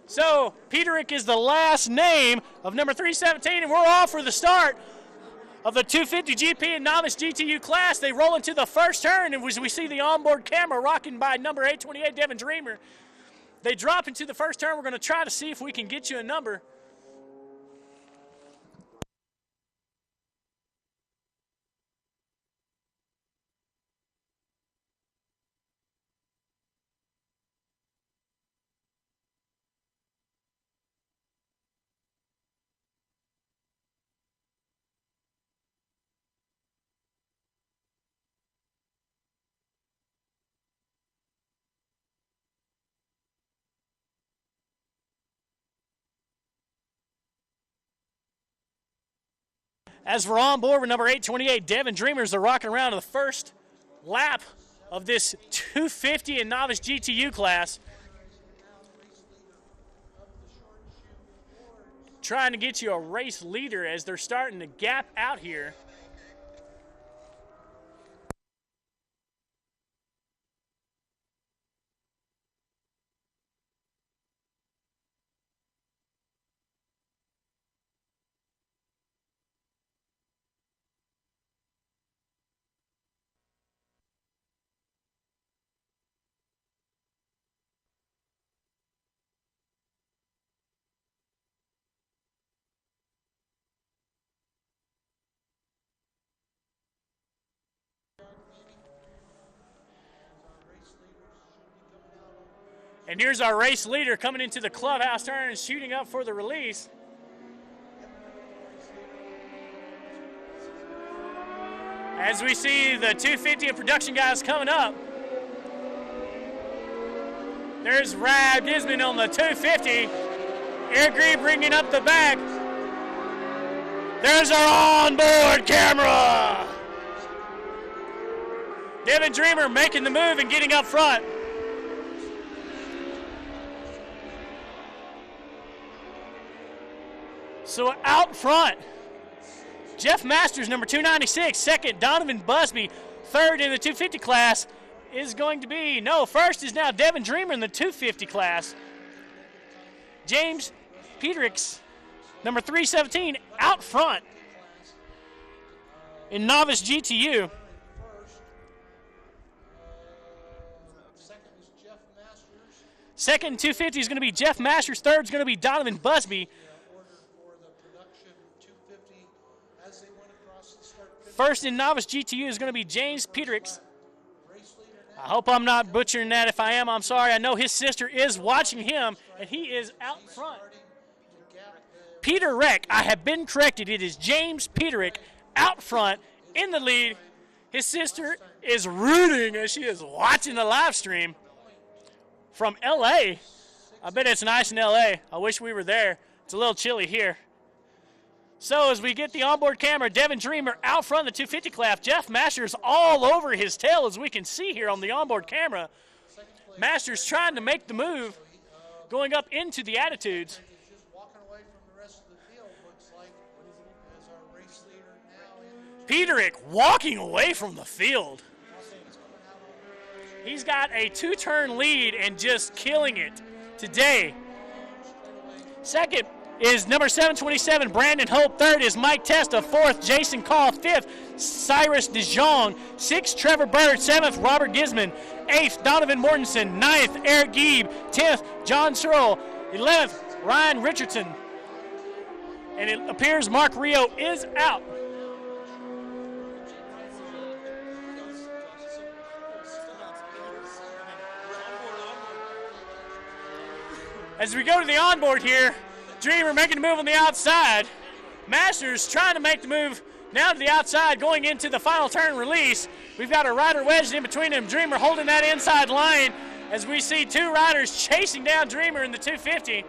So Peterick is the last name of number 317, and we're off for the start of the 250 GP and Novice GTU class. They roll into the first turn, and as we see the onboard camera rocking by number 828, Devin Dreamer. They drop into the first turn. We're going to try to see if we can get you a number. As we're on board with number 828, Devin Dreamers, they're rocking around to the first lap of this 250 and Novice GTU class. Trying to get you a race leader as they're starting to gap out here. And here's our race leader coming into the clubhouse turn and shooting up for the release. As we see the 250 and production guys coming up. There's Rab Gisman on the 250. Eric Green bringing up the back. There's our onboard camera. Devin Dreamer making the move and getting up front. So out front, Jeff Masters, number 296. Second, Donovan Busby. Third in the 250 class is going to be, first is now Devin Dreamer in the 250 class. James Peterix, number 317, out front in Novice GTU. Second in 250 is going to be Jeff Masters. Third is going to be Donovan Busby. First in Novice GTU is going to be James Peterix. I hope I'm not butchering that. If I am, I'm sorry. I know his sister is watching him, and he is out front. Peter Reck, I have been corrected. It is James Peterick out front in the lead. His sister is rooting as she is watching the live stream from L.A. I bet it's nice in L.A. I wish we were there. It's a little chilly here. So as we get the onboard camera, Devin Dreamer out front in the 250 class. Jeff Masters all over his tail, as we can see here on the onboard camera. Masters trying to make the move, going up into the attitudes. Peterick walking away from the field. He's got a two-turn lead and just killing it today. Second is number 727, Brandon Hope. Third is Mike Testa. Fourth, Jason Call. Fifth, Cyrus DeJong. Sixth, Trevor Bird. Seventh, Robert Gisman. Eighth, Donovan Mortensen. Ninth, Eric Gieb. 10th, John Searle. 11th, Ryan Richardson. And it appears Mark Rio is out. As we go to the onboard here, Dreamer making the move on the outside. Masters trying to make the move now to the outside, going into the final turn release. We've got a rider wedged in between them. Dreamer holding that inside line as we see two riders chasing down Dreamer in the 250.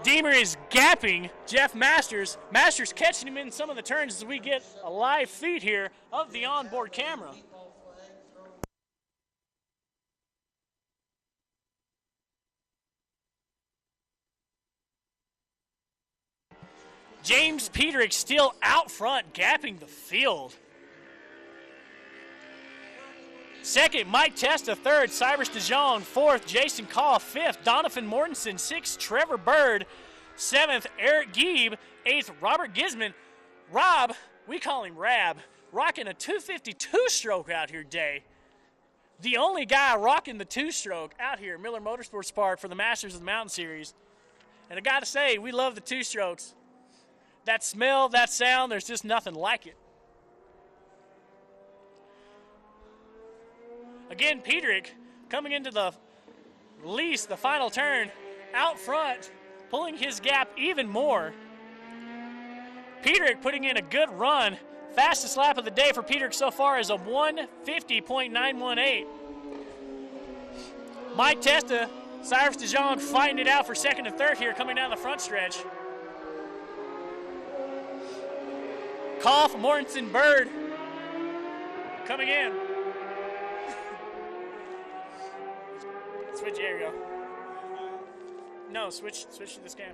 Dreamer is gapping Jeff Masters. Masters catching him in some of the turns as we get a live feed here of the onboard camera. James Peterick still out front, gapping the field. Second, Mike Testa. Third, Cyrus DeJong. Fourth, Jason Kaw. Fifth, Donovan Mortensen. Sixth, Trevor Bird. Seventh, Eric Gieb. Eighth, Robert Gisman. Rob, we call him Rab, rocking a 252 stroke out here today. The only guy rocking the two-stroke out here at Miller Motorsports Park for the Masters of the Mountain Series. And I got to say, we love the two-strokes. That smell, that sound, there's just nothing like it. Again, Peterick coming into the release, the final turn, out front, pulling his gap even more. Peterick putting in a good run. Fastest lap of the day for Peterick so far is a 1:50.918. Mike Testa, Cyrus DeJong fighting it out for second and third here coming down the front stretch. Koff, Mortensen, Bird coming in. Switch, there you go. No, switch to this cam.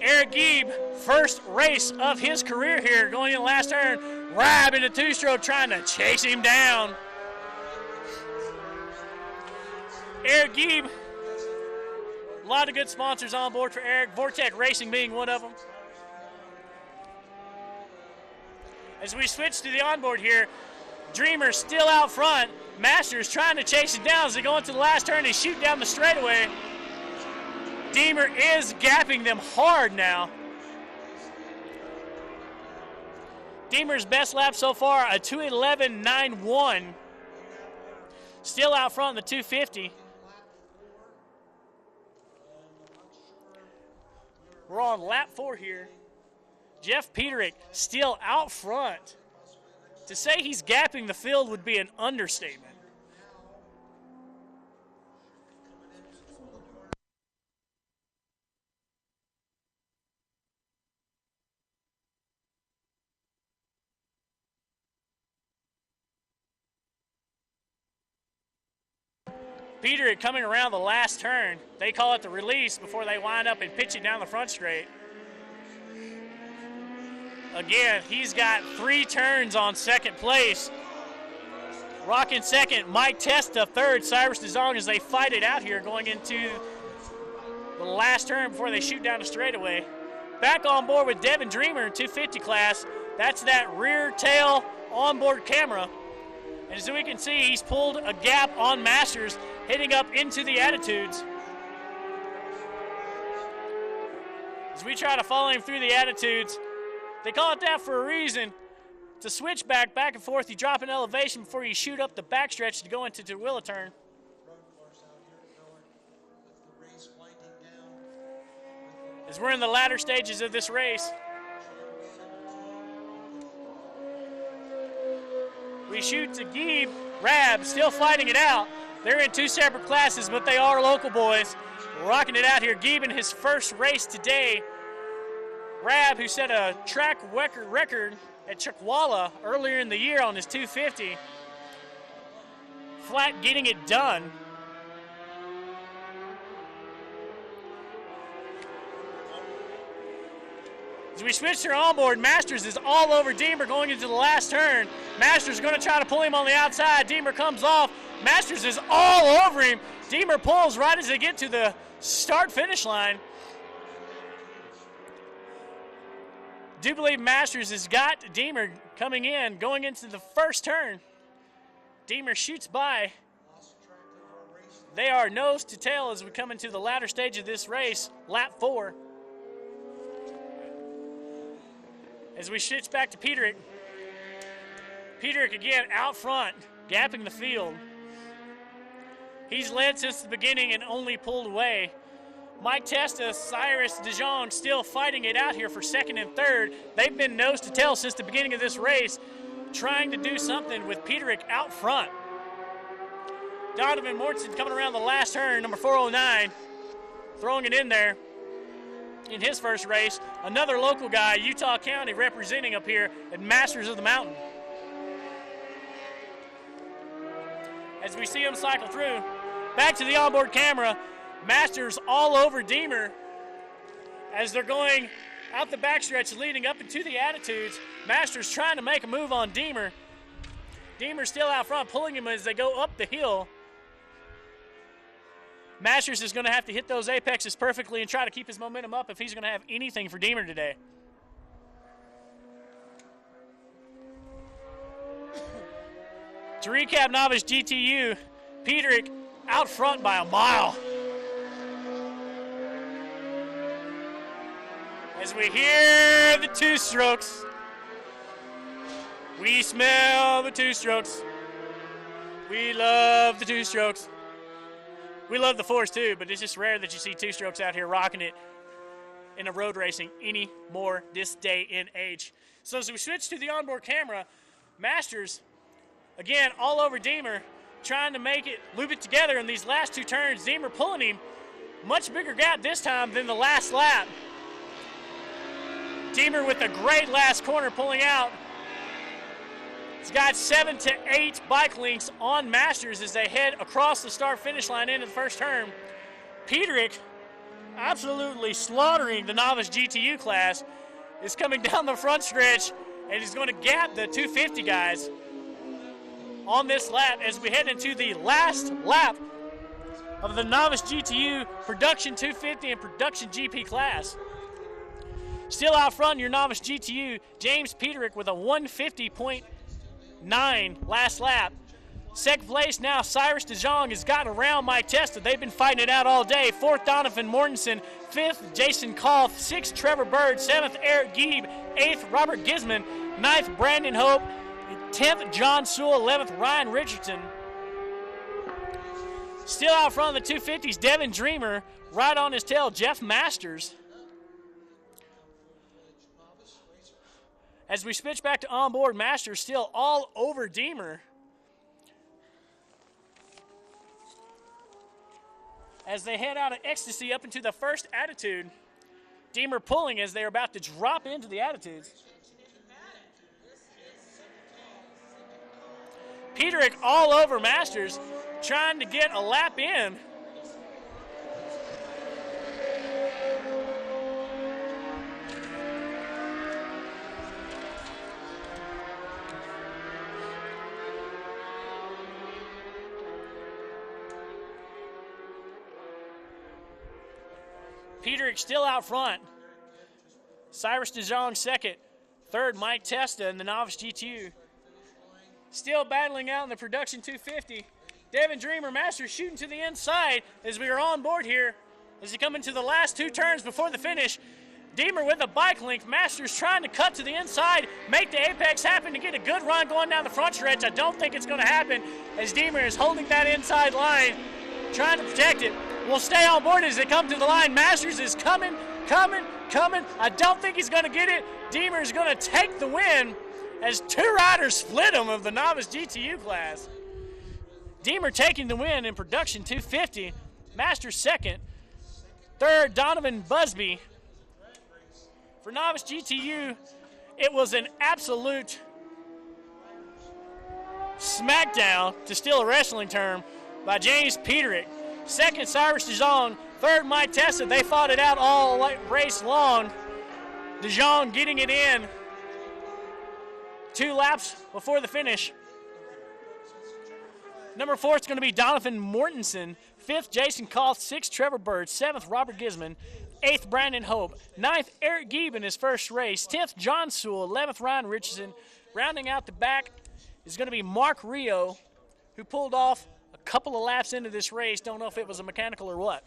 Eric Gieb, first race of his career here, going in the last turn. Rab in a two-stroke trying to chase him down. Eric Gieb, a lot of good sponsors on board for Eric, Vortec Racing being one of them. As we switch to the onboard here, Dreamer still out front. Masters trying to chase it down as they go into the last turn and shoot down the straightaway. Deemer is gapping them hard now. Deemer's best lap so far, a 2:11.91. Still out front in the 250. We're on lap 4 here. Jeff Peterick still out front. To say he's gapping the field would be an understatement. Peterick coming around the last turn. They call it the release before they wind up and pitch it down the front straight. Again, he's got 3 turns on second place. Rocking second, Mike Testa third, Cyrus DeZong as they fight it out here going into the last turn before they shoot down the straightaway. Back on board with Devin Dreamer in 250 class. That's that rear tail onboard camera. And as we can see, he's pulled a gap on Masters, hitting up into the attitudes. As we try to follow him through the attitudes, they call it that for a reason. To switch back and forth, you drop an elevation before you shoot up the backstretch to go into the wheel turn. As we're in the latter stages of this race, we shoot to Gieb, Rab, still fighting it out. They're in 2 separate classes, but they are local boys. Rocking it out here. Gieb in his first race today. Rab, who set a track record at Chuckwalla earlier in the year on his 250. Flat getting it done. As we switch to onboard, Masters is all over Deemer going into the last turn. Masters going to try to pull him on the outside. Deemer comes off. Masters is all over him. Deemer pulls right as they get to the start-finish line. Do believe Masters has got Deemer coming in, going into the first turn. Deemer shoots by. They are nose to tail as we come into the latter stage of this race, lap 4. As we switch back to Peterick. Peterick again out front, gapping the field. He's led since the beginning and only pulled away. Mike Testa, Cyrus DeJong still fighting it out here for second and third. They've been nose to tail since the beginning of this race, trying to do something with Peterick out front. Donovan Mortensen coming around the last turn, number 409, throwing it in there in his first race. Another local guy, Utah County, representing up here at Masters of the Mountain. As we see him cycle through, back to the onboard camera, Masters all over Deemer as they're going out the backstretch leading up into the attitudes. Masters trying to make a move on Deemer. Deemer's still out front, pulling him as they go up the hill. Masters is going to have to hit those apexes perfectly and try to keep his momentum up if he's going to have anything for Deemer today. To recap Novice GTU, Peterick out front by a mile. As we hear the two strokes, we smell the two strokes. We love the two strokes. We love the fours too, but it's just rare that you see two strokes out here rocking it in a road racing anymore this day and age. So as we switch to the onboard camera, Masters, again, all over Deemer, trying to make it, loop it together in these last two turns. Deemer pulling him, much bigger gap this time than the last lap. Deemer with a great last corner pulling out. He's got 7 to 8 bike lengths on Masters as they head across the start-finish line into the first turn. Peterick, absolutely slaughtering the Novice GTU class, is coming down the front stretch and is going to gap the 250 guys on this lap as we head into the last lap of the Novice GTU Production 250 and Production GP class. Still out front in your Novice GTU, James Peterick with a 150.9 last lap. Second place now, Cyrus DeJong has gotten around Mike Testa. They've been fighting it out all day. Fourth, Donovan Mortensen. Fifth, Jason Koff. Sixth, Trevor Bird. Seventh, Eric Gieb. Eighth, Robert Gisman. Ninth, Brandon Hope. 10th, John Sewell. 11th, Ryan Richardson. Still out front of the 250s, Devin Dreamer. Right on his tail, Jeff Masters. As we switch back to onboard, Masters still all over Deemer. As they head out of Ecstasy up into the first attitude, Deemer pulling as they're about to drop into the attitudes. Peterick all over Masters, trying to get a lap in. Peterick still out front. Cyrus DeJong second. Third, Mike Testa in the Novice GTU. Still battling out in the Production 250. Devin Dreamer, Masters shooting to the inside as we are on board here. As they come into the last two turns before the finish. Deemer with a bike length. Masters trying to cut to the inside, make the apex happen to get a good run going down the front stretch. I don't think it's going to happen as Deemer is holding that inside line, trying to protect it. Will stay on board as they come to the line. Masters is coming. I don't think he's going to get it. Deemer is going to take the win as two riders split him of the Novice GTU class. Deemer taking the win in Production 250. Masters second. Third, Donovan Busby. For Novice GTU, it was an absolute smackdown, to steal a wrestling term, by James Peterick. Second, Cyrus DeJong. Third, Mike Testa. They fought it out all race long. DeJong getting it in 2 laps before the finish. Number 4 is going to be Donovan Mortensen. 5th, Jason Koff. 6th, Trevor Bird. 7th, Robert Gisman. 8th, Brandon Hope. 9th, Eric Gieb in his first race. 10th, John Sewell. 11th, Ryan Richardson. Rounding out the back is going to be Mark Rio, who pulled off a couple of laps into this race. Don't know if it was a mechanical or what.